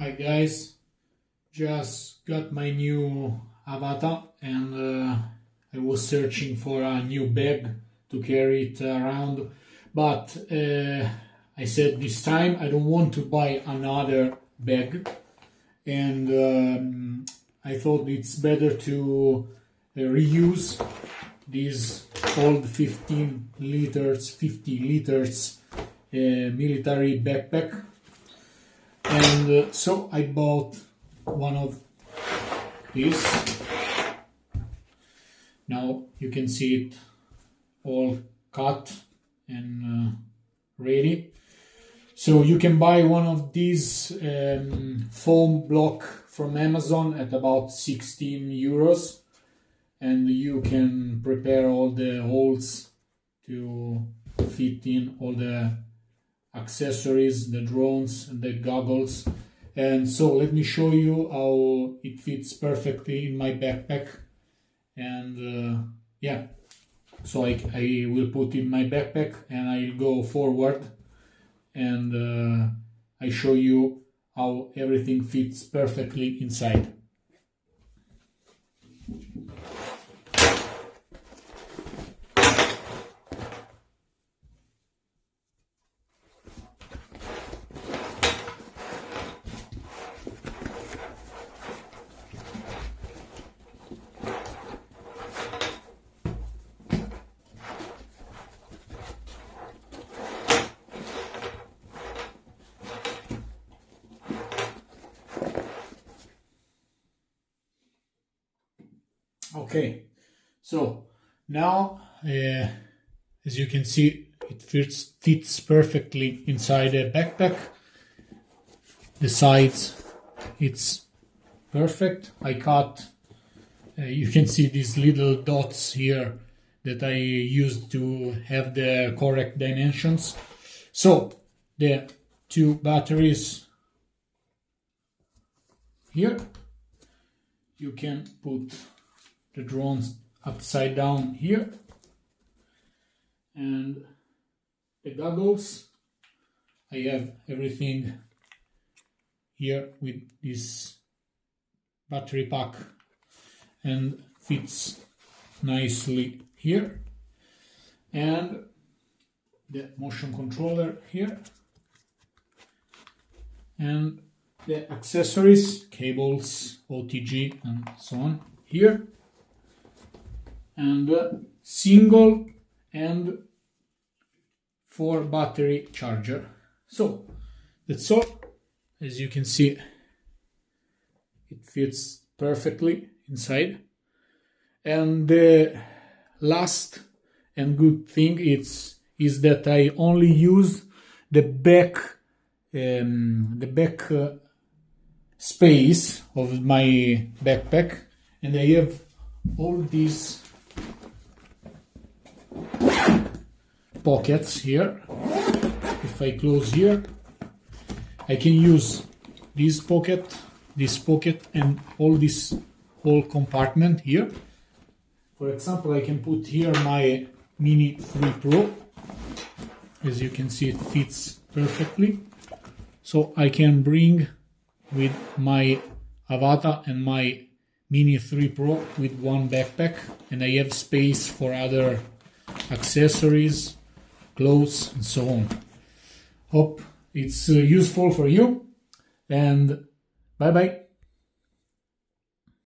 Hi guys, just got my new Avata and I was searching for a new bag to carry it around, but I said this time I don't want to buy another bag, and I thought it's better to reuse this old 50 liters military backpack. And so I bought one of these. Now you can see it all cut and ready. So you can buy one of these foam block from Amazon at about 16 euros, and you can prepare all the holes to fit in all the accessories, the drones and the goggles. And so let me show you how it fits perfectly in my backpack. And yeah, so I will put in my backpack and I'll go forward and I show you how everything fits perfectly inside. Okay, so now as you can see, it fits perfectly inside the backpack. The sides, it's perfect. I cut, you can see these little dots here that I used to have the correct dimensions. So the two batteries here, you can put the drones upside down here, and the goggles, I have everything here with this battery pack and fits nicely here, and the motion controller here, and the accessories, cables, OTG and so on here, and single and 4 battery charger. So that's all. As you can see, it fits perfectly inside. And the last and good thing is that I only use the back space of my backpack, and I have all these pockets here. If I close here, I can use this pocket, and all this whole compartment here. For example, I can put here my Mini 3 Pro. As you can see, it fits perfectly. So I can bring with my Avata and my Mini 3 Pro with one backpack, and I have space for other accessories, clothes and so on. Hope it's useful for you, and bye bye.